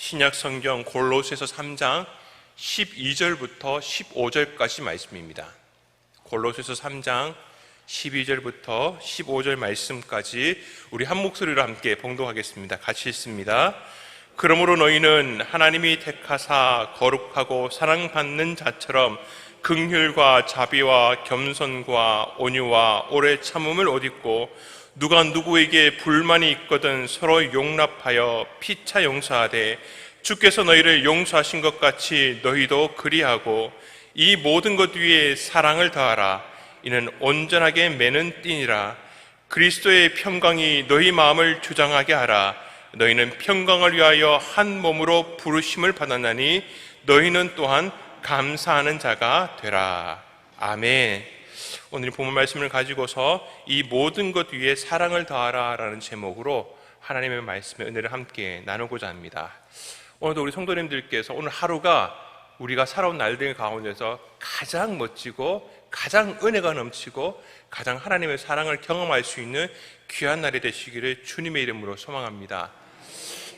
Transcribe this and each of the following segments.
신약 성경 골로새서 3장 12절부터 15절까지 말씀입니다. 골로새서 3장 12절부터 15절 말씀까지 우리 한 목소리로 함께 봉독하겠습니다. 같이 읽습니다. 그러므로 너희는 하나님이 택하사 거룩하고 사랑받는 자처럼 긍휼과 자비와 겸손과 온유와 오래 참음을 옷 입고 누가 누구에게 불만이 있거든 서로 용납하여 피차 용서하되 주께서 너희를 용서하신 것 같이 너희도 그리하고 이 모든 것 위에 사랑을 더하라. 이는 온전하게 매는 띠니라. 그리스도의 평강이 너희 마음을 주장하게 하라. 너희는 평강을 위하여 한 몸으로 부르심을 받았나니 너희는 또한 감사하는 자가 되라. 아멘. 오늘 본문 말씀을 가지고서 이 모든 것 위에 사랑을 더하라 라는 제목으로 하나님의 말씀의 은혜를 함께 나누고자 합니다. 오늘도 우리 성도님들께서 오늘 하루가 우리가 살아온 날들 가운데서 가장 멋지고 가장 은혜가 넘치고 가장 하나님의 사랑을 경험할 수 있는 귀한 날이 되시기를 주님의 이름으로 소망합니다.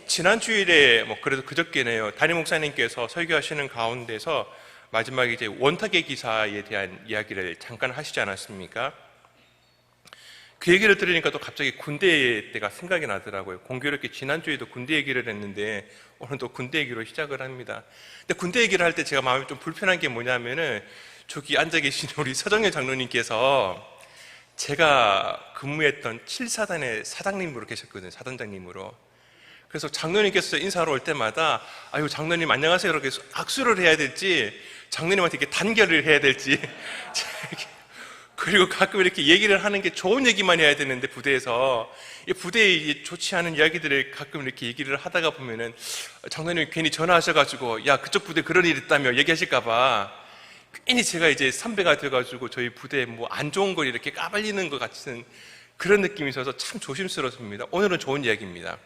지난 주일에 그래도 그저께네요, 담임 목사님께서 설교하시는 가운데서 마지막에 이제 원탁의 기사에 대한 이야기를 잠깐 하시지 않았습니까? 그 얘기를 들으니까 또 갑자기 군대 때가 생각이 나더라고요. 공교롭게 지난주에도 군대 얘기를 했는데 오늘도 군대 얘기로 시작을 합니다. 근데 군대 얘기를 할 때 제가 마음이 좀 불편한 게 뭐냐면은 저기 앉아 계신 우리 서정현 장로님께서 제가 근무했던 7사단의 사장님으로 계셨거든요. 사단장님으로. 그래서 장로님께서 인사하러 올 때마다 아유 장로님 안녕하세요 이렇게 악수를 해야 될지 장로님한테 이렇게 단결을 해야 될지 그리고 가끔 이렇게 얘기를 하는 게 좋은 얘기만 해야 되는데 부대에서 이 부대에 좋지 않은 이야기들을 가끔 이렇게 얘기를 하다가 보면은 장로님이 괜히 전화하셔가지고 야 그쪽 부대 그런 일 있다며 얘기하실까봐 괜히 제가 이제 선배가 돼가지고 저희 부대에 뭐 안 좋은 걸 이렇게 까발리는 것 같은 그런 느낌이 있어서 참 조심스럽습니다. 오늘은 좋은 이야기입니다.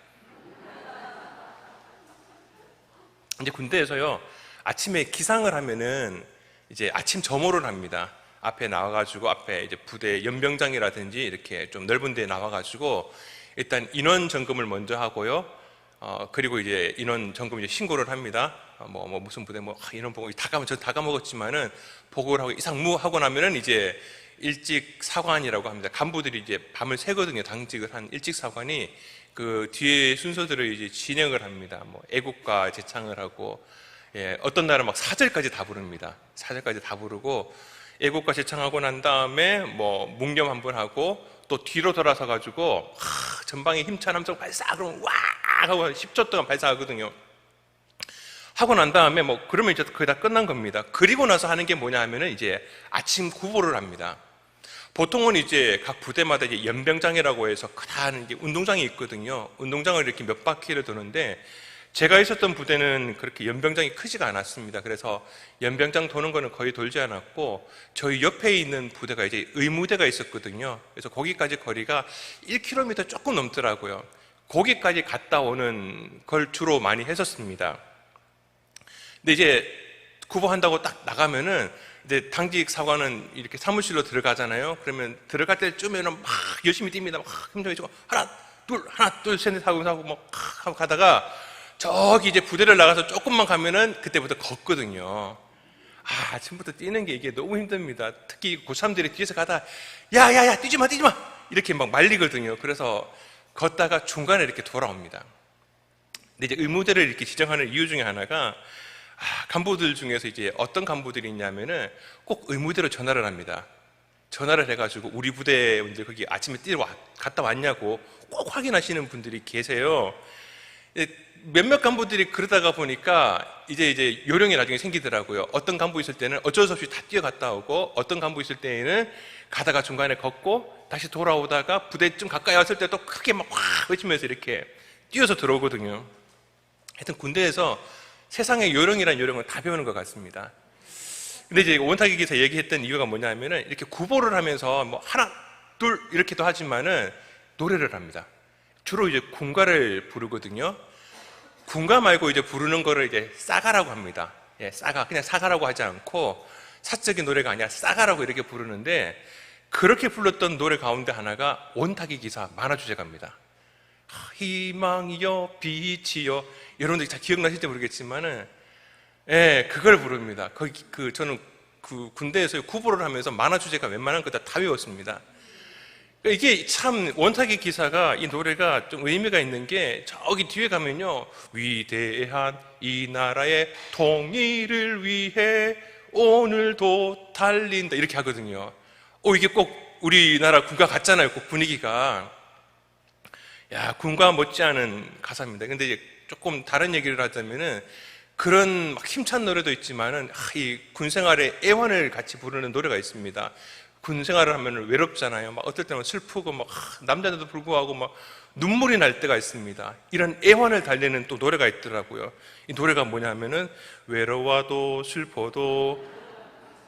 이제 군대에서요, 아침에 기상을 하면은 이제 아침 점호를 합니다. 앞에 나와가지고 앞에 이제 부대 연병장이라든지 이렇게 좀 넓은 데에 나와가지고 일단 인원 점검을 먼저 하고요. 그리고 이제 인원 점검 이제 신고를 합니다. 무슨 부대 인원 보고 저 다 까먹었지만은 보고를 하고 이상무 하고 나면은 이제 일찍 사관이라고 합니다. 간부들이 이제 밤을 새거든요. 당직을 한 일찍 사관이 그 뒤에 순서들을 이제 진행을 합니다. 애국가 제창을 하고, 예, 어떤 날은 막 사절까지 다 부릅니다. 사절까지 다 부르고, 애국가 제창하고 난 다음에 묵념 한번 하고, 또 뒤로 돌아서 가지고, 전방에 힘찬 함성 발사! 그러면 와! 하고 10초 동안 발사하거든요. 하고 난 다음에 그러면 이제 거의 다 끝난 겁니다. 그리고 나서 하는 게 뭐냐 하면은 이제 아침 구보를 합니다. 보통은 이제 각 부대마다 이제 연병장이라고 해서 크다는 운동장이 있거든요. 운동장을 이렇게 몇 바퀴를 도는데 제가 있었던 부대는 그렇게 연병장이 크지가 않았습니다. 그래서 연병장 도는 거는 거의 돌지 않았고 저희 옆에 있는 부대가 이제 의무대가 있었거든요. 그래서 거기까지 거리가 1km 조금 넘더라고요. 거기까지 갔다 오는 걸 주로 많이 했었습니다. 근데 이제 구보한다고 딱 나가면은 이제 당직 사관은 이렇게 사무실로 들어가잖아요. 그러면 들어갈 때쯤에는 막 열심히 뜁니다. 막 힘들어지고 하나 둘 셋 넷 하고 하고 가다가 저기 이제 부대를 나가서 조금만 가면은 그때부터 걷거든요. 아침부터 뛰는 게 이게 너무 힘듭니다. 특히 고3들이 뒤에서 가다 야야야 뛰지 마 이렇게 막 말리거든요. 그래서 걷다가 중간에 이렇게 돌아옵니다. 근데 이제 의무대를 이렇게 지정하는 이유 중에 하나가 간부들 중에서 이제 어떤 간부들이 있냐면은 꼭 의무대로 전화를 합니다. 전화를 해가지고 우리 부대원들 거기 아침에 뛰러 갔다 왔냐고 꼭 확인하시는 분들이 계세요. 몇몇 간부들이 그러다가 보니까 이제 요령이 나중에 생기더라고요. 어떤 간부 있을 때는 어쩔 수 없이 다 뛰어갔다 오고 어떤 간부 있을 때에는 가다가 중간에 걷고 다시 돌아오다가 부대쯤 가까이 왔을 때 또 크게 막 확 외치면서 이렇게 뛰어서 들어오거든요. 하여튼 군대에서 세상의 요령이란 요령은 다 배우는 것 같습니다. 근데 이제 원탁의 기사 얘기했던 이유가 뭐냐면은 이렇게 구보를 하면서 하나, 둘 이렇게도 하지만은 노래를 합니다. 주로 이제 군가를 부르거든요. 군가 말고 이제 부르는 거를 이제 싸가라고 합니다. 예, 싸가. 그냥 사가라고 하지 않고 사적인 노래가 아니라 싸가라고 이렇게 부르는데 그렇게 불렀던 노래 가운데 하나가 원탁의 기사 만화 주제가입니다. 희망이여 빛이여 여러분들이 다 기억나실지 모르겠지만은, 예, 그걸 부릅니다. 저는 군대에서 구보를 하면서 만화 주제가 웬만한 거 다 외웠습니다. 이게 참 원탁의 기사가 이 노래가 좀 의미가 있는 게 저기 뒤에 가면요, 위대한 이 나라의 통일을 위해 오늘도 달린다 이렇게 하거든요. 이게 꼭 우리나라 군가 같잖아요. 꼭 분위기가. 야, 군가 못지않은 가사입니다. 근데 이제 조금 다른 얘기를 하자면은 그런 막 힘찬 노래도 있지만은 이 군생활의 애환을 같이 부르는 노래가 있습니다. 군생활을 하면 외롭잖아요. 막 어떨 때는 슬프고 막 남자들도 불구하고 막 눈물이 날 때가 있습니다. 이런 애환을 달래는 또 노래가 있더라고요. 이 노래가 뭐냐면은 외로워도 슬퍼도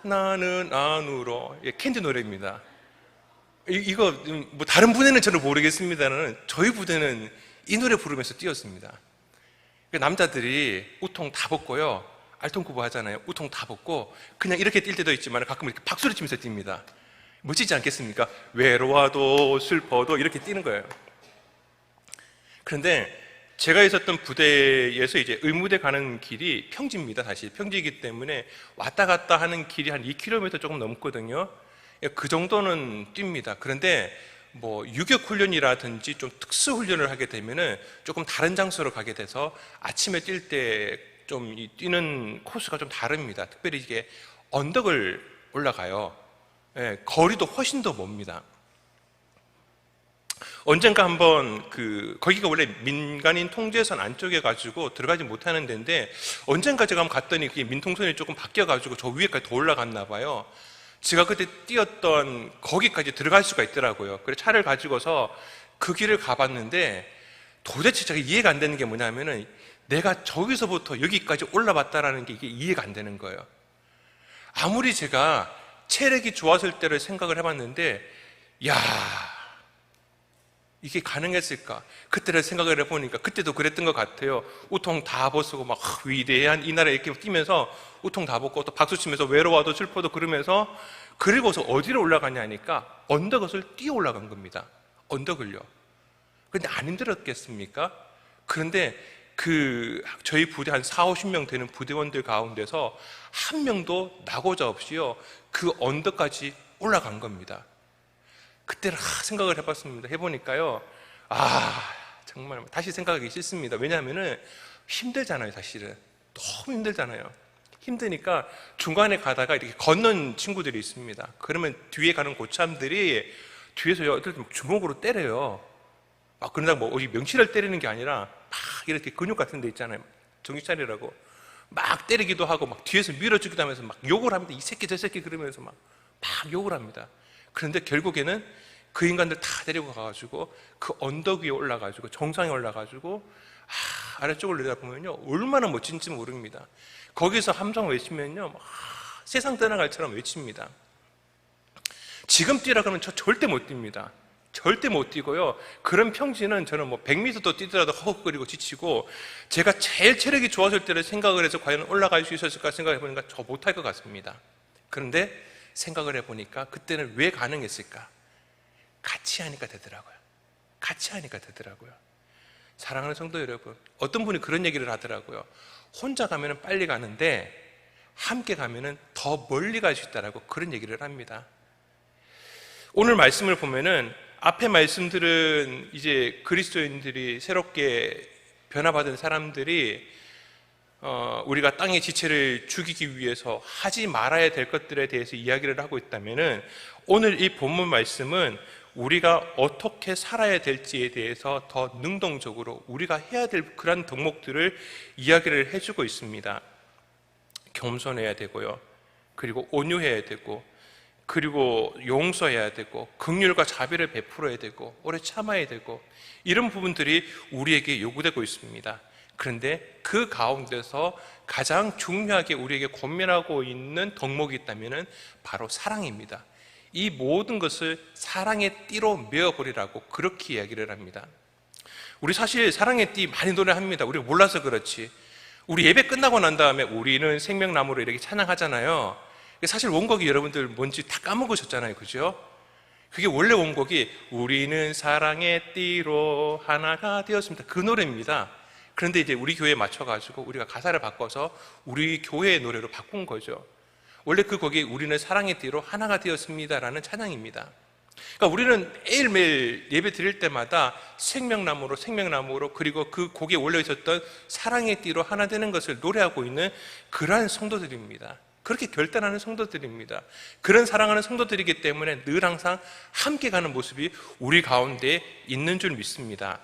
나는 안 울어. 캔디 노래입니다. 이거 뭐 다른 부대는 저는 모르겠습니다는 저희 부대는 이 노래 부르면서 뛰었습니다. 남자들이 우통 다 벗고요, 알통구보 하잖아요. 우통 다 벗고 그냥 이렇게 뛸 때도 있지만 가끔 이렇게 박수를 치면서 뜁니다. 멋지지 않겠습니까? 외로워도 슬퍼도 이렇게 뛰는 거예요. 그런데 제가 있었던 부대에서 이제 의무대 가는 길이 평지입니다. 사실 평지이기 때문에 왔다 갔다 하는 길이 한 2km 조금 넘거든요. 그 정도는 뜁니다. 그런데 뭐 유격 훈련이라든지 좀 특수 훈련을 하게 되면은 조금 다른 장소로 가게 돼서 아침에 뛸 때 좀 뛰는 코스가 좀 다릅니다. 특별히 이게 언덕을 올라가요. 예, 거리도 훨씬 더 멉니다. 언젠가 한번 거기가 원래 민간인 통제선 안쪽에 가지고 들어가지 못하는 데인데, 언젠가 제가 한번 갔더니 그게 민통선이 조금 바뀌어가지고 저 위에까지 더 올라갔나 봐요. 제가 그때 뛰었던 거기까지 들어갈 수가 있더라고요. 그래서 차를 가지고서 그 길을 가봤는데 도대체 제가 이해가 안 되는 게 뭐냐면은 내가 저기서부터 여기까지 올라봤다라는 게 이게 이해가 안 되는 거예요. 아무리 제가 체력이 좋았을 때를 생각을 해봤는데, 야, 이게 가능했을까? 그때를 생각을 해보니까 그때도 그랬던 것 같아요. 우통 다 벗고 막 위대한 이 나라에 이렇게 뛰면서 우통 다 벗고 또 박수 치면서 외로워도 슬퍼도 그러면서, 그리고서 어디로 올라가냐 하니까 언덕을 뛰어 올라간 겁니다. 언덕을요. 그런데 안 힘들었겠습니까? 그런데 저희 부대 한 40-50명 되는 부대원들 가운데서 한 명도 나고자 없이요, 그 언덕까지 올라간 겁니다. 그때는 생각을 해봤습니다. 해보니까요, 정말 다시 생각하기 싫습니다. 왜냐하면은 힘들잖아요. 사실은 너무 힘들잖아요. 힘드니까 중간에 가다가 이렇게 걷는 친구들이 있습니다. 그러면 뒤에 가는 고참들이 뒤에서 어떨 때 주먹으로 때려요. 그러다 뭐 어디 명치를 때리는 게 아니라 막 이렇게 근육 같은 데 있잖아요. 정신 차리라고 막 때리기도 하고 막 뒤에서 밀어주기도 하면서 막 욕을 합니다. 이 새끼 저 새끼 그러면서 막 욕을 합니다. 그런데 결국에는 그 인간들 다 데리고 가가지고 그 언덕 위에 올라가지고 정상에 올라가지고 아래쪽을 내다보면요, 얼마나 멋진지 모릅니다. 거기서 함성 외치면요, 세상 떠나갈처럼 외칩니다. 지금 뛰라 그러면 저 절대 못 뜁니다. 절대 못 뛰고요, 그런 평지는 저는 뭐 100m도 뛰더라도 허걱거리고 지치고, 제가 제일 체력이 좋았을 때를 생각을 해서 과연 올라갈 수 있었을까 생각해 보니까 저 못할 것 같습니다. 그런데 생각을 해보니까 그때는 왜 가능했을까? 같이 하니까 되더라고요. 같이 하니까 되더라고요. 사랑하는 성도 여러분, 어떤 분이 그런 얘기를 하더라고요. 혼자 가면 빨리 가는데 함께 가면 더 멀리 갈 수 있다라고 그런 얘기를 합니다. 오늘 말씀을 보면은 앞에 말씀들은 이제 그리스도인들이 새롭게 변화받은 사람들이 우리가 땅의 지체를 죽이기 위해서 하지 말아야 될 것들에 대해서 이야기를 하고 있다면은, 오늘 이 본문 말씀은 우리가 어떻게 살아야 될지에 대해서 더 능동적으로 우리가 해야 될 그런 덕목들을 이야기를 해주고 있습니다. 겸손해야 되고요, 그리고 온유해야 되고, 그리고 용서해야 되고, 긍휼과 자비를 베풀어야 되고, 오래 참아야 되고, 이런 부분들이 우리에게 요구되고 있습니다. 그런데 그 가운데서 가장 중요하게 우리에게 권면하고 있는 덕목이 있다면 바로 사랑입니다. 이 모든 것을 사랑의 띠로 메어버리라고 그렇게 이야기를 합니다. 우리 사실 사랑의 띠 많이 노래합니다. 우리가 몰라서 그렇지. 우리 예배 끝나고 난 다음에 우리는 생명나무로 이렇게 찬양하잖아요. 사실 원곡이 여러분들 뭔지 다 까먹으셨잖아요. 그죠? 그게 원래 원곡이 우리는 사랑의 띠로 하나가 되었습니다. 그 노래입니다. 그런데 이제 우리 교회에 맞춰가지고 우리가 가사를 바꿔서 우리 교회의 노래로 바꾼 거죠. 원래 그 곡이 우리는 사랑의 띠로 하나가 되었습니다라는 찬양입니다. 그러니까 우리는 매일매일 예배 드릴 때마다 생명나무로 그리고 그 곡에 올려 있었던 사랑의 띠로 하나 되는 것을 노래하고 있는 그러한 성도들입니다. 그렇게 결단하는 성도들입니다. 그런 사랑하는 성도들이기 때문에 늘 항상 함께 가는 모습이 우리 가운데 있는 줄 믿습니다.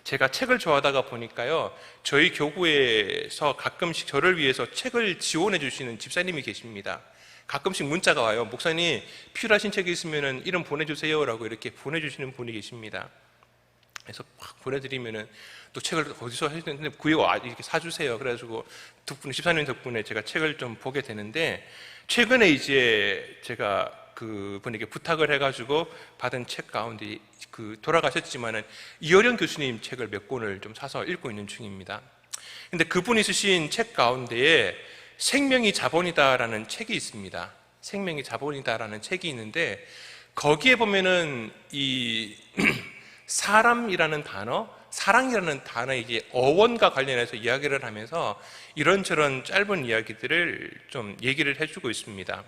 제가 책을 좋아하다가 보니까요, 저희 교구에서 가끔씩 저를 위해서 책을 지원해 주시는 집사님이 계십니다. 가끔씩 문자가 와요. 목사님, 필요하신 책이 있으면 이름 보내주세요 라고 이렇게 보내주시는 분이 계십니다. 그래서 막 보내드리면은 또 책을 어디서 하시는데 구해와 이렇게 사주세요. 그래가지고 덕분에, 집사님 덕분에 제가 책을 좀 보게 되는데, 최근에 이제 제가 그분에게 부탁을 해가지고 받은 책 가운데 돌아가셨지만은 이어령 교수님 책을 몇 권을 좀 사서 읽고 있는 중입니다. 근데 그분이 쓰신 책 가운데에 생명이 자본이다라는 책이 있습니다. 생명이 자본이다라는 책이 있는데, 거기에 보면은 이 사람이라는 단어, 사랑이라는 단어의 어원과 관련해서 이야기를 하면서 이런저런 짧은 이야기들을 좀 얘기를 해주고 있습니다.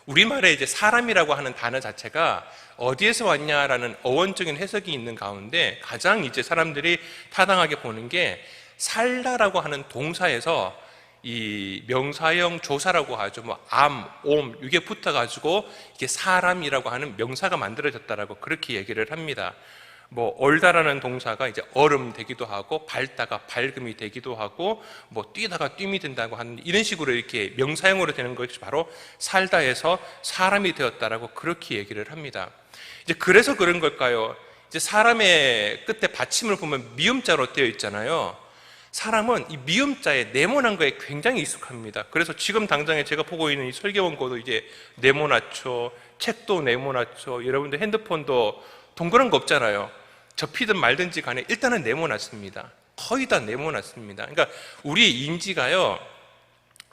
우리말에 이제 사람이라고 하는 단어 자체가 어디에서 왔냐라는 어원적인 해석이 있는 가운데 가장 이제 사람들이 타당하게 보는 게 살다라고 하는 동사에서 이 명사형 조사라고 하죠. 뭐 암, 옴 이게 붙어가지고 이게 사람이라고 하는 명사가 만들어졌다라고 그렇게 얘기를 합니다. 뭐 얼다라는 동사가 이제 얼음 되기도 하고, 밝다가 밝음이 되기도 하고, 뭐 뛰다가 뜀이 된다고 하는 이런 식으로 이렇게 명사형으로 되는 것이 바로 살다에서 사람이 되었다라고 그렇게 얘기를 합니다. 이제 그래서 그런 걸까요? 이제 사람의 끝에 받침을 보면 미음자로 되어 있잖아요. 사람은 이 미음자에 네모난 거에 굉장히 익숙합니다. 그래서 지금 당장에 제가 보고 있는 이 설계원고도 이제 네모나죠. 책도 네모나죠. 여러분들 핸드폰도 동그란 거 없잖아요. 접히든 말든지 간에 일단은 네모났습니다. 거의 다 네모났습니다. 그러니까 우리 인지가요,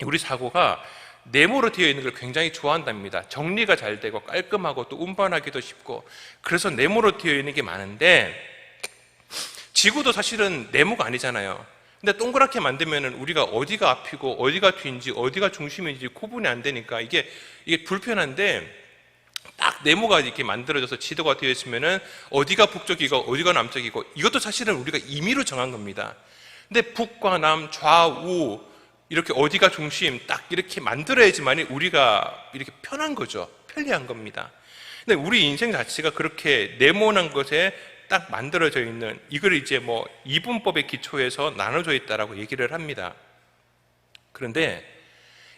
우리 사고가 네모로 되어 있는 걸 굉장히 좋아한답니다. 정리가 잘 되고 깔끔하고 또 운반하기도 쉽고, 그래서 네모로 되어 있는 게 많은데, 지구도 사실은 네모가 아니잖아요. 근데 동그랗게 만들면 우리가 어디가 앞이고 어디가 뒤인지 어디가 중심인지 구분이 안 되니까 이게 불편한데, 딱 네모가 이렇게 만들어져서 지도가 되어 있으면은 어디가 북쪽이고 어디가 남쪽이고, 이것도 사실은 우리가 임의로 정한 겁니다. 근데 북과 남, 좌우 이렇게 어디가 중심 딱 이렇게 만들어야지만 우리가 이렇게 편한 거죠. 편리한 겁니다. 근데 우리 인생 자체가 그렇게 네모난 것에 딱 만들어져 있는, 이걸 이제 뭐 이분법의 기초에서 나눠져 있다라고 얘기를 합니다. 그런데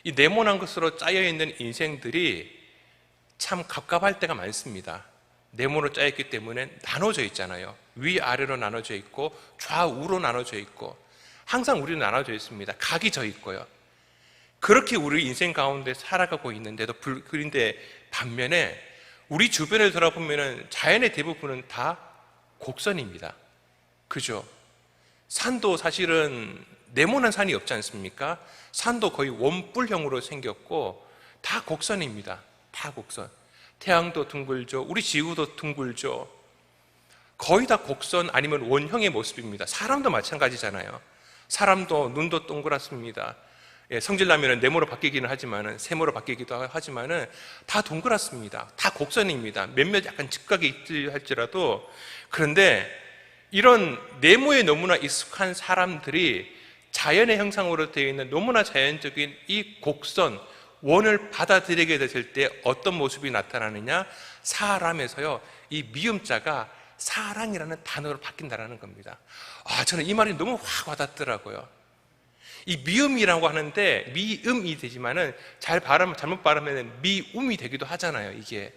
이 네모난 것으로 짜여 있는 인생들이 참 갑갑할 때가 많습니다. 네모로 짜였기 때문에 나눠져 있잖아요. 위아래로 나눠져 있고 좌우로 나눠져 있고, 항상 우리는 나눠져 있습니다. 각이 져 있고요. 그렇게 우리 인생 가운데 살아가고 있는데도 그런데 반면에 우리 주변을 돌아보면 자연의 대부분은 다 곡선입니다. 그죠? 산도 사실은 네모난 산이 없지 않습니까? 산도 거의 원뿔형으로 생겼고 다 곡선입니다. 다 곡선. 태양도 둥글죠. 우리 지구도 둥글죠. 거의 다 곡선 아니면 원형의 모습입니다. 사람도 마찬가지잖아요. 사람도 눈도 동그랗습니다. 성질나면 네모로 바뀌기는 하지만은, 세모로 바뀌기도 하지만은 다 동그랗습니다. 다 곡선입니다. 몇몇 약간 직각이 있지 할지라도. 그런데 이런 네모에 너무나 익숙한 사람들이 자연의 형상으로 되어 있는 너무나 자연적인 이 곡선, 원을 받아들이게 됐을 때 어떤 모습이 나타나느냐? 사람에서요, 이 미음자가 사랑이라는 단어로 바뀐다는 겁니다. 저는 이 말이 너무 확 와닿더라고요. 이 미음이라고 하는데 미음이 되지만은 잘못 발음하면 미움이 되기도 하잖아요, 이게.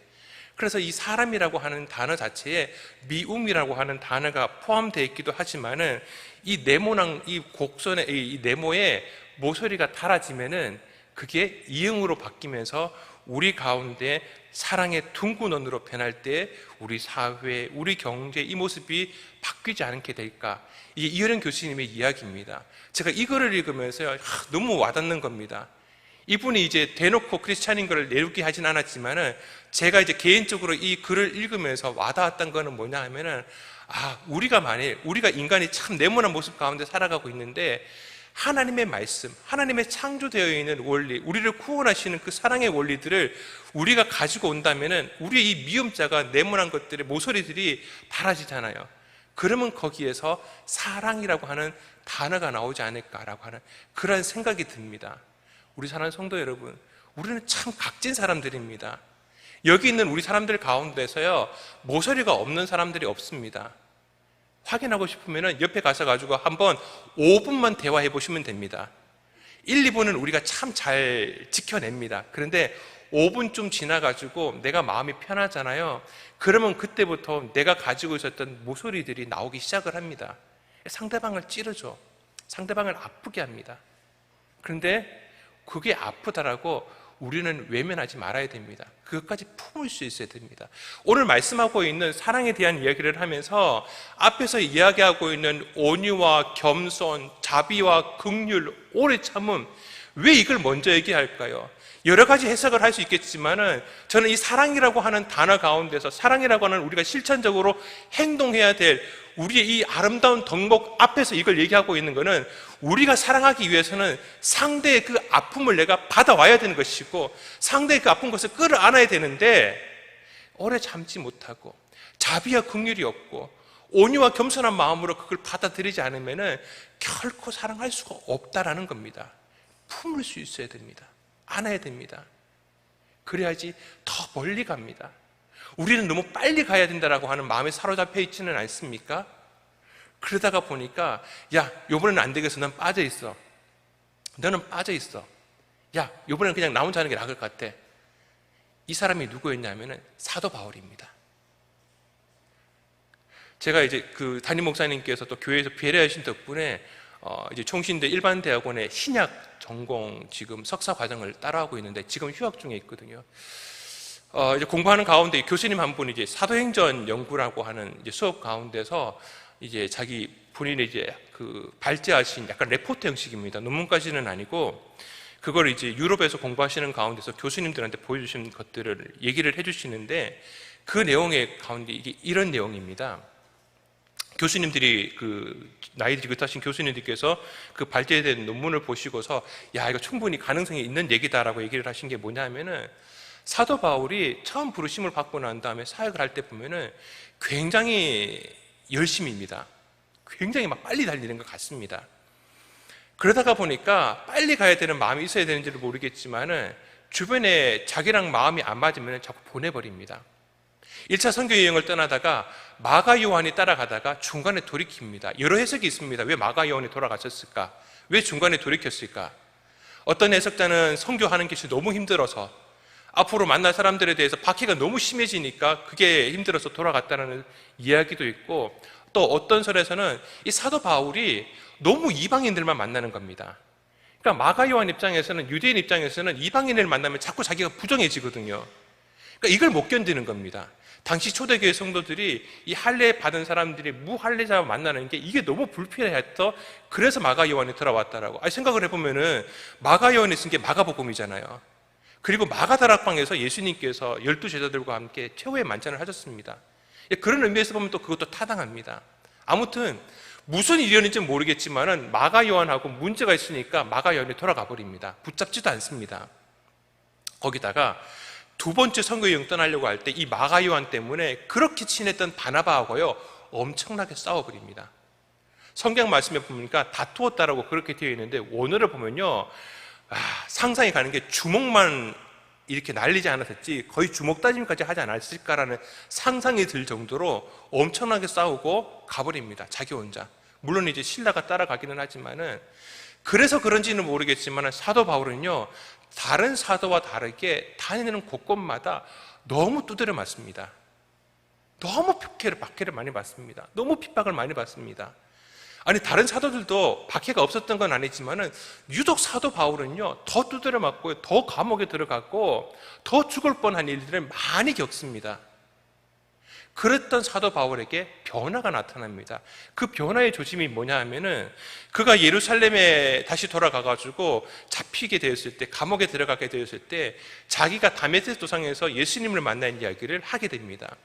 그래서 이 사람이라고 하는 단어 자체에 미움이라고 하는 단어가 포함되어 있기도 하지만은, 이 네모난 이 곡선의 이 네모에 모서리가 달아지면은 그게 이응으로 바뀌면서 우리 가운데 사랑의 둥근 원으로 변할 때 우리 사회, 우리 경제 이 모습이 바뀌지 않게 될까? 이게 이어령 교수님의 이야기입니다. 제가 이거를 읽으면서요, 너무 와닿는 겁니다. 이분이 이제 대놓고 크리스찬인 걸 내놓게 하진 않았지만은, 제가 이제 개인적으로 이 글을 읽으면서 와닿았던 거는 뭐냐 하면은, 우리가 만일 우리가 인간이 참 네모난 모습 가운데 살아가고 있는데 하나님의 말씀, 하나님의 창조되어 있는 원리, 우리를 구원하시는 그 사랑의 원리들을 우리가 가지고 온다면은 우리의 이 미음자가 네모난 것들의 모서리들이 달아지잖아요. 그러면 거기에서 사랑이라고 하는 단어가 나오지 않을까라고 하는 그런 생각이 듭니다. 우리 사랑하는 성도 여러분, 우리는 참 각진 사람들입니다. 여기 있는 우리 사람들 가운데서요, 모서리가 없는 사람들이 없습니다. 확인하고 싶으면 옆에 가셔가지고 한번 5분만 대화해 보시면 됩니다. 1, 2분은 우리가 참 잘 지켜냅니다. 그런데 5분쯤 지나가지고 내가 마음이 편하잖아요. 그러면 그때부터 내가 가지고 있었던 모서리들이 나오기 시작을 합니다. 상대방을 찌르죠. 상대방을 아프게 합니다. 그런데 그게 아프다라고 우리는 외면하지 말아야 됩니다. 그것까지 품을 수 있어야 됩니다. 오늘 말씀하고 있는 사랑에 대한 이야기를 하면서 앞에서 이야기하고 있는 온유와 겸손, 자비와 긍휼, 오래 참음, 왜 이걸 먼저 얘기할까요? 여러 가지 해석을 할 수 있겠지만은 저는 이 사랑이라고 하는 단어 가운데서 사랑이라고 하는 우리가 실천적으로 행동해야 될 우리의 이 아름다운 덕목 앞에서 이걸 얘기하고 있는 것은 우리가 사랑하기 위해서는 상대의 그 아픔을 내가 받아와야 되는 것이고 상대의 그 아픈 것을 끌어안아야 되는데 오래 참지 못하고 자비와 긍휼이 없고 온유와 겸손한 마음으로 그걸 받아들이지 않으면은 결코 사랑할 수가 없다라는 겁니다. 품을 수 있어야 됩니다. 안아야 됩니다. 그래야지 더 멀리 갑니다. 우리는 너무 빨리 가야 된다라고 하는 마음에 사로잡혀 있지는 않습니까? 그러다가 보니까 야, 요번에는 안 되겠어. 넌 빠져 있어. 너는 빠져 있어. 야, 요번에는 그냥 나 혼자 하는 게 나을 것 같아. 이 사람이 누구였냐면은 사도 바울입니다. 제가 이제 그 담임 목사님께서 또 교회에서 배려하신 덕분에 이제 총신대 일반대학원의 신약 전공 지금 석사 과정을 따라하고 있는데 지금 휴학 중에 있거든요. 이제 공부하는 가운데 교수님 한 분이 이제 사도행전 연구라고 하는 이제 수업 가운데서 이제 자기 본인의 이제 그 발제하신 약간 레포트 형식입니다. 논문까지는 아니고 그걸 이제 유럽에서 공부하시는 가운데서 교수님들한테 보여주신 것들을 얘기를 해주시는데 그 내용의 가운데 이게 이런 내용입니다. 교수님들이 그 나이 지긋하신 교수님들께서 그 발제된 논문을 보시고서 야, 이거 충분히 가능성이 있는 얘기다라고 얘기를 하신 게 뭐냐면은 사도 바울이 처음 부르심을 받고 난 다음에 사역을 할 때 보면은 굉장히 열심입니다. 굉장히 막 빨리 달리는 것 같습니다. 그러다가 보니까 빨리 가야 되는 마음이 있어야 되는지를 모르겠지만은 주변에 자기랑 마음이 안 맞으면 자꾸 보내버립니다. 1차 선교 여행을 떠나다가 마가 요한이 따라가다가 중간에 돌이킵니다. 여러 해석이 있습니다. 왜 마가 요한이 돌아가셨을까? 왜 중간에 돌이켰을까? 어떤 해석자는 선교하는 것이 너무 힘들어서 앞으로 만날 사람들에 대해서 박해가 너무 심해지니까 그게 힘들어서 돌아갔다는 이야기도 있고 또 어떤 설에서는 이 사도 바울이 너무 이방인들만 만나는 겁니다. 그러니까 마가 요한 입장에서는 유대인 입장에서는 이방인을 만나면 자꾸 자기가 부정해지거든요. 그러니까 이걸 못 견디는 겁니다. 당시 초대교회 성도들이 이 할례 받은 사람들이 무할례자와 만나는 게 이게 너무 불편해서 그래서 마가 요한이 돌아왔다라고. 생각을 해보면은 마가 요한이 쓴 게 마가복음이잖아요. 그리고 마가 다락방에서 예수님께서 12제자들과 함께 최후의 만찬을 하셨습니다. 그런 의미에서 보면 또 그것도 타당합니다. 아무튼 무슨 일이었는지 모르겠지만은 마가 요한하고 문제가 있으니까 마가 요한이 돌아가 버립니다. 붙잡지도 않습니다. 거기다가 두 번째 선교 여행 떠나려고 할 때 이 마가 요한 때문에 그렇게 친했던 바나바하고요 엄청나게 싸워버립니다. 성경 말씀에 보니까 다투었다라고 그렇게 되어 있는데 원어를 보면요 상상이 가는 게 주먹만 이렇게 날리지 않았을지 거의 주먹 다짐까지 하지 않았을까라는 상상이 들 정도로 엄청나게 싸우고 가버립니다. 자기 혼자. 물론 이제 신라가 따라가기는 하지만은 그래서 그런지는 모르겠지만 사도 바울은요 다른 사도와 다르게 다니는 곳곳마다 너무 두드려 맞습니다. 너무 박해를 많이 받습니다. 너무 핍박을 많이 받습니다. 아니 다른 사도들도 박해가 없었던 건 아니지만은 유독 사도 바울은요 더 두드려 맞고 더 감옥에 들어갔고 더 죽을 뻔한 일들을 많이 겪습니다. 그랬던 사도 바울에게 변화가 나타납니다. 그 변화의 조짐이 뭐냐 하면은 그가 예루살렘에 다시 돌아가가지고 잡히게 되었을 때, 감옥에 들어가게 되었을 때 자기가 다메섹 도상에서 예수님을 만난 이야기를 하게 됩니다.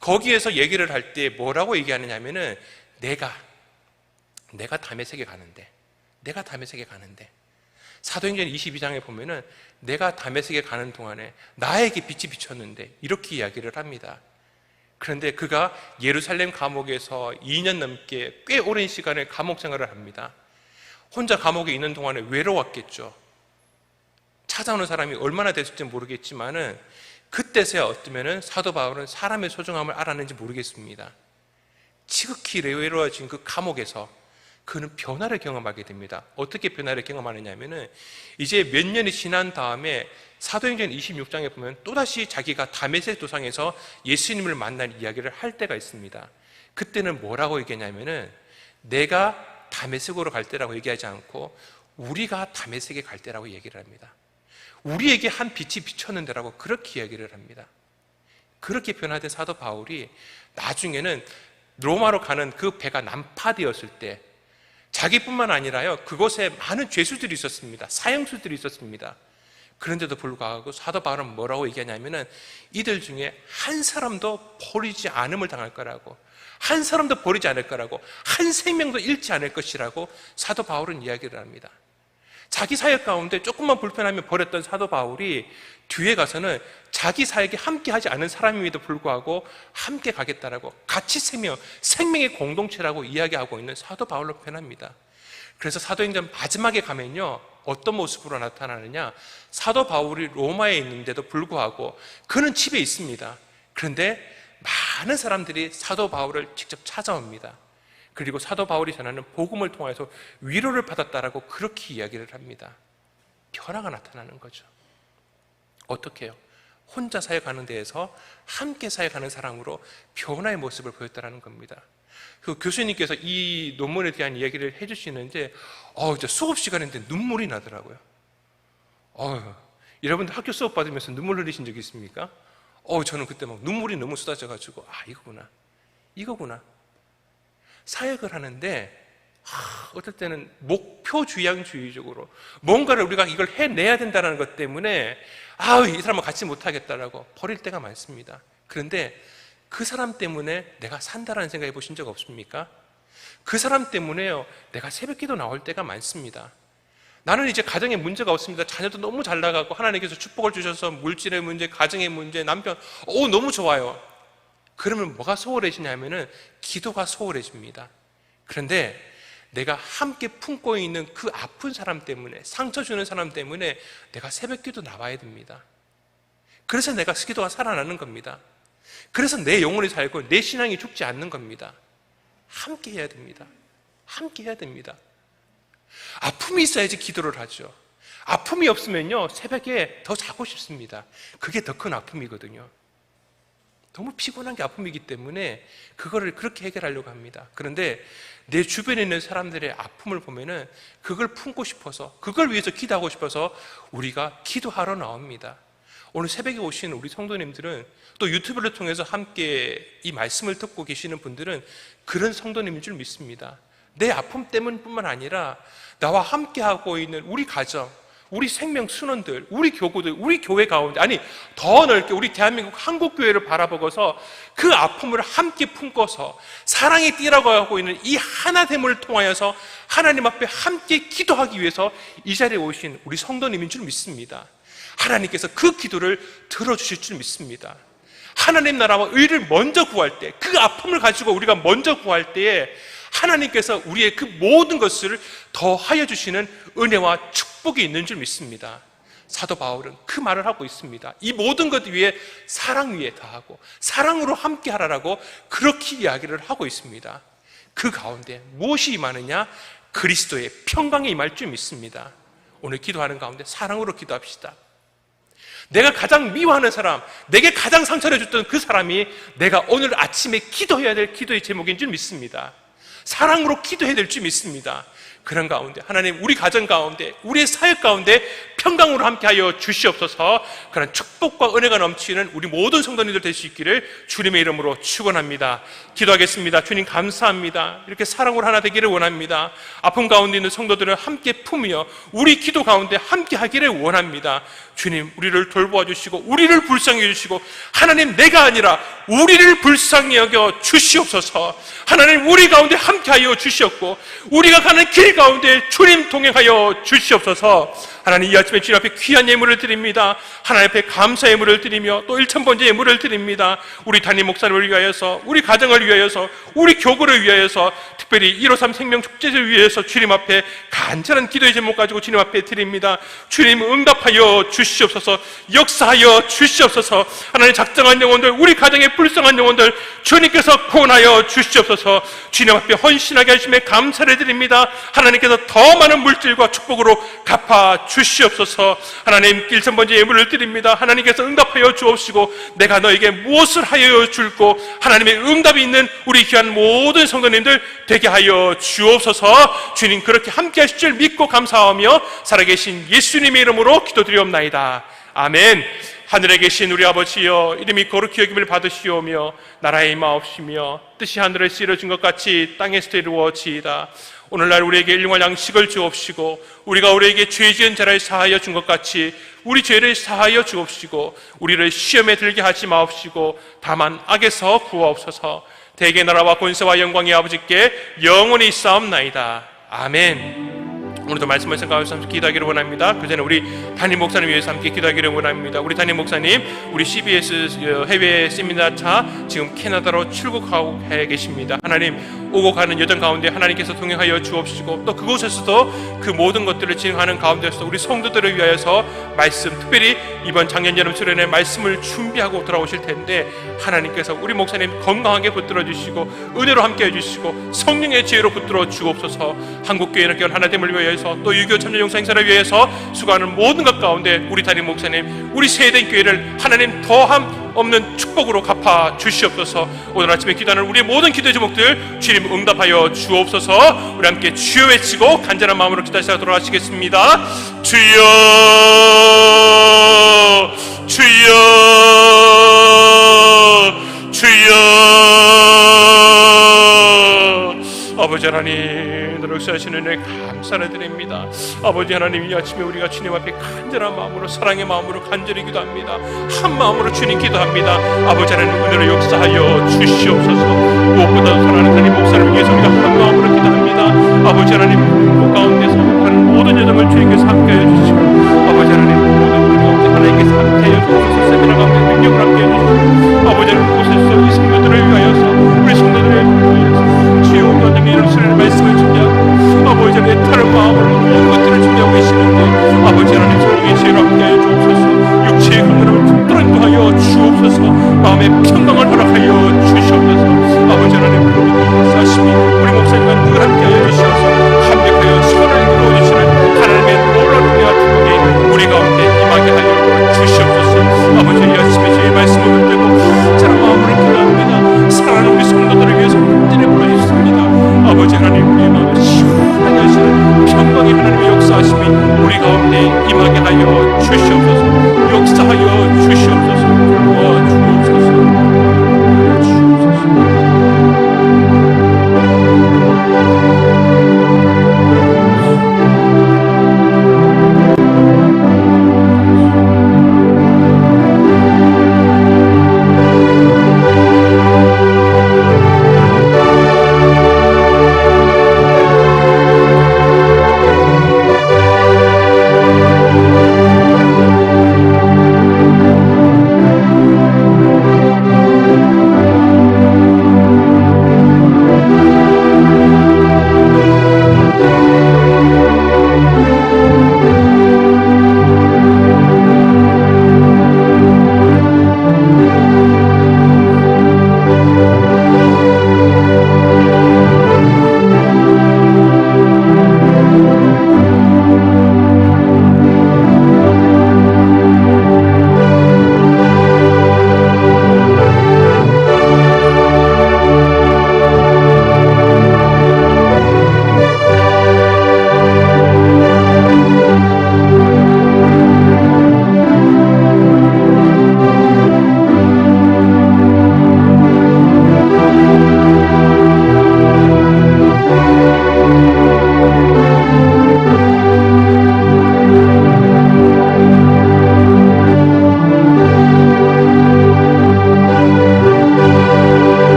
거기에서 얘기를 할 때 뭐라고 얘기하느냐 하면은 내가 다메섹에 가는데 사도행전 22장에 보면은 내가 다메섹에 가는 동안에 나에게 빛이 비쳤는데 이렇게 이야기를 합니다. 그런데 그가 예루살렘 감옥에서 2년 넘게 꽤 오랜 시간을 감옥 생활을 합니다. 혼자 감옥에 있는 동안에 외로웠겠죠. 찾아오는 사람이 얼마나 됐을지 모르겠지만은 그때서야 어쩌면은 사도 바울은 사람의 소중함을 알았는지 모르겠습니다. 지극히 외로워진 그 감옥에서 그는 변화를 경험하게 됩니다. 어떻게 변화를 경험하느냐면은 이제 몇 년이 지난 다음에 사도행전 26장에 보면 또다시 자기가 다메섹 도상에서 예수님을 만난 이야기를 할 때가 있습니다. 그때는 뭐라고 얘기하냐면은 내가 다메섹으로 갈 때라고 얘기하지 않고 우리가 다메섹에 갈 때라고 얘기를 합니다. 우리에게 한 빛이 비쳤는데라고 그렇게 이야기를 합니다. 그렇게 변화된 사도 바울이 나중에는 로마로 가는 그 배가 난파되었을 때 자기뿐만 아니라요, 그곳에 많은 죄수들이 있었습니다. 사형수들이 있었습니다. 그런데도 불구하고 사도 바울은 뭐라고 얘기하냐면은 이들 중에 한 사람도 버리지 않음을 당할 거라고, 한 사람도 버리지 않을 거라고, 한 생명도 잃지 않을 것이라고 사도 바울은 이야기를 합니다. 자기 사역 가운데 조금만 불편하면 버렸던 사도 바울이 뒤에 가서는 자기 사역에 함께 하지 않은 사람임에도 불구하고 함께 가겠다라고, 같이 생명의 공동체라고 이야기하고 있는 사도 바울로 표현합니다. 그래서 사도행전 마지막에 가면요, 어떤 모습으로 나타나느냐, 사도 바울이 로마에 있는데도 불구하고 그는 집에 있습니다. 그런데 많은 사람들이 사도 바울을 직접 찾아옵니다. 그리고 사도 바울이 전하는 복음을 통해서 위로를 받았다라고 그렇게 이야기를 합니다. 변화가 나타나는 거죠. 어떻게 해요? 혼자 사역하는 데에서 함께 사역하는 사람으로 변화의 모습을 보였다는 겁니다. 그 교수님께서 이 논문에 대한 이야기를 해주시는데 진짜 수업 시간인데 눈물이 나더라고요. 여러분들 학교 수업 받으면서 눈물 흘리신 적이 있습니까? 저는 그때 막 눈물이 너무 쏟아져가지고 이거구나. 사역을 하는데 어떨 때는 목표지향주의적으로 뭔가를 우리가 이걸 해내야 된다는 것 때문에 이 사람과 같이 못하겠다라고 버릴 때가 많습니다. 그런데 그 사람 때문에 내가 산다라는 생각 해보신 적 없습니까? 그 사람 때문에요, 내가 새벽기도 나올 때가 많습니다. 나는 이제 가정에 문제가 없습니다. 자녀도 너무 잘 나가고 하나님께서 축복을 주셔서 물질의 문제, 가정의 문제, 남편 너무 좋아요. 그러면 뭐가 소홀해지냐면은 기도가 소홀해집니다. 그런데 내가 함께 품고 있는 그 아픈 사람 때문에, 상처 주는 사람 때문에 내가 새벽기도 나와야 됩니다. 그래서 내가 기도가 살아나는 겁니다. 그래서 내 영혼이 살고 내 신앙이 죽지 않는 겁니다. 함께 해야 됩니다. 함께 해야 됩니다. 아픔이 있어야지 기도를 하죠. 아픔이 없으면요, 새벽에 더 자고 싶습니다. 그게 더 큰 아픔이거든요. 너무 피곤한 게 아픔이기 때문에 그거를 그렇게 해결하려고 합니다. 그런데 내 주변에 있는 사람들의 아픔을 보면은 그걸 품고 싶어서, 그걸 위해서 기도하고 싶어서 우리가 기도하러 나옵니다. 오늘 새벽에 오신 우리 성도님들은, 또 유튜브를 통해서 함께 이 말씀을 듣고 계시는 분들은 그런 성도님인 줄 믿습니다. 내 아픔 때문뿐만 아니라 나와 함께하고 있는 우리 가정, 우리 생명 순원들, 우리 교구들, 우리 교회 가운데, 아니 더 넓게 우리 대한민국 한국교회를 바라보고서 그 아픔을 함께 품고서 사랑의 띠라고 하고 있는 이 하나됨을 통하여서 하나님 앞에 함께 기도하기 위해서 이 자리에 오신 우리 성도님인 줄 믿습니다. 하나님께서 그 기도를 들어주실 줄 믿습니다. 하나님 나라와 의를 먼저 구할 때, 그 아픔을 가지고 우리가 먼저 구할 때에 하나님께서 우리의 그 모든 것을 더하여 주시는 은혜와 축복이 있는 줄 믿습니다. 사도 바울은 그 말을 하고 있습니다. 이 모든 것 위에 사랑 위에 더하고 사랑으로 함께 하라라고 그렇게 이야기를 하고 있습니다. 그 가운데 무엇이 임하느냐? 그리스도의 평강이 임할 줄 믿습니다. 오늘 기도하는 가운데 사랑으로 기도합시다. 내가 가장 미워하는 사람, 내게 가장 상처를 줬던 그 사람이 내가 오늘 아침에 기도해야 될 기도의 제목인 줄 믿습니다. 사랑으로 기도해야 될 줄 믿습니다. 그런 가운데 하나님, 우리 가정 가운데, 우리의 사역 가운데 평강으로 함께하여 주시옵소서. 그런 축복과 은혜가 넘치는 우리 모든 성도님들 될 수 있기를 주님의 이름으로 축원합니다. 기도하겠습니다. 주님 감사합니다. 이렇게 사랑으로 하나 되기를 원합니다. 아픔 가운데 있는 성도들을 함께 품으며 우리 기도 가운데 함께 하기를 원합니다. 주님, 우리를 돌보아 주시고 우리를 불쌍히 여주시고, 하나님, 내가 아니라 우리를 불쌍히 여겨 주시옵소서. 하나님, 우리 가운데 함께하여 주시옵고 우리가 가는 길 가운데 주님 동행하여 주시옵소서. 하나님, 이 아침에 주님 앞에 귀한 예물을 드립니다. 하나님 앞에 감사의 예물을 드리며 또 1000번째 예물을 드립니다. 우리 담임 목사님을 위하여서, 우리 가정을 위하여서, 우리 교구를 위하여서, 특별히 153 생명축제를 위해서 주님 앞에 간절한 기도의 제목 가지고 주님 앞에 드립니다. 주님, 응답하여 주시옵소서. 역사하여 주시옵소서. 하나님, 작정한 영혼들, 우리 가정의 불쌍한 영혼들 주님께서 구원하여 주시옵소서. 주님 앞에 헌신하게 하심에 감사를 드립니다. 하나님께서 더 많은 물질과 축복으로 갚아 주시옵소서. 하나님, 1000번째 예물을 드립니다. 하나님께서 응답하여 주옵시고 내가 너에게 무엇을 하여 줄고 하나님의 응답이 있는 우리 귀한 모든 성도님들 되게 하여 주옵소서. 주님, 그렇게 함께 하실 줄 믿고 감사하며 살아계신 예수님의 이름으로 기도드리옵나이다. 아멘. 하늘에 계신 우리 아버지여, 이름이 거룩히 여김을 받으시오며 나라의 임하옵시며 뜻이 하늘에서 이루어진 것 같이 땅에서도 이루어지이다. 오늘날 우리에게 일용할 양식을 주옵시고 우리가 우리에게 죄 지은 자를 사하여 준 것 같이 우리 죄를 사하여 주옵시고 우리를 시험에 들게 하지 마옵시고 다만 악에서 구하옵소서. 대개 나라와 권세와 영광이 아버지께 영원히 있사옵나이다. 아멘. 오늘도 말씀을 생각하면서 기도하기를 원합니다. 그 전에 우리 담임 목사님 위해서 함께 기도하기를 원합니다. 우리 담임 목사님, 우리 CBS 해외 세미나차 지금 캐나다로 출국하고 계십니다. 하나님, 오고 가는 여정 가운데 하나님께서 동행하여 주옵시고 또 그곳에서도 그 모든 것들을 진행하는 가운데서 우리 성도들을 위하여서 말씀, 특별히 이번 작년 여름 수련회 말씀을 준비하고 돌아오실 텐데 하나님께서 우리 목사님 건강하게 붙들어 주시고 은혜로 함께 해주시고 성령의 지혜로 붙들어 주옵소서. 한국교회는 깨어난 하나됨을 위하여서 또 유교 참여 용사 행사를 위해서 수고하는 모든 것 가운데 우리 담임 목사님, 우리 세대인 교회를 하나님 더함 없는 축복으로 갚아 주시옵소서. 오늘 아침에 기도하는 우리의 모든 기도의 제목들 주님 응답하여 주옵소서. 우리 함께 주여 외치고 간절한 마음으로 기도하시다 돌아가시겠습니다. 주여, 주여, 주여. 아버지 하나님, 너를 역사하시는 은혜 감사를 드립니다. 아버지 하나님, 이 아침에 우리가 주님 앞에 간절한 마음으로, 사랑의 마음으로 간절히 기도합니다. 한 마음으로 주님 기도합니다. 아버지 하나님, 은혜로 역사하여 주시옵소서. 무엇보다도 사랑하는 하나님 목사를 위해서 우리가 한 마음으로 기도합니다. 아버지 하나님, 그 가운데서 하는 모든 여정을 주님께서 함께하여 주시고 아버지 하나님, 모든 우리 가운데 하나님께서 함께하여 주셔서 세미나 가운데 능력을 함께해 주시고 아버지 하나님, 그곳에서 이 성도들을 위하여서, 우리 성도들을 위하여서 주여 너님의 이름 수련의 말씀을 준비하고 아버지 하나님, 다른 마음으로 모든 것들을 준비하고 계시는데 아버지 하나님, 성령의 지혜로 함께하여 주옵소서. 육체의 강건함을 붙들어 인도하여 주옵소서. 마음의 평강을 허락하여 주시옵소서. 아버지 하나님, 그로 믿고 역사하시니 우리 목사님과 늘 함께하여 주시옵소서. 감격하여 선을 이루어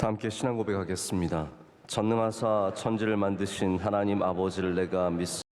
다 함께 신앙 고백하겠습니다. 전능하사 천지를 만드신 하나님 아버지를 내가 믿습니다.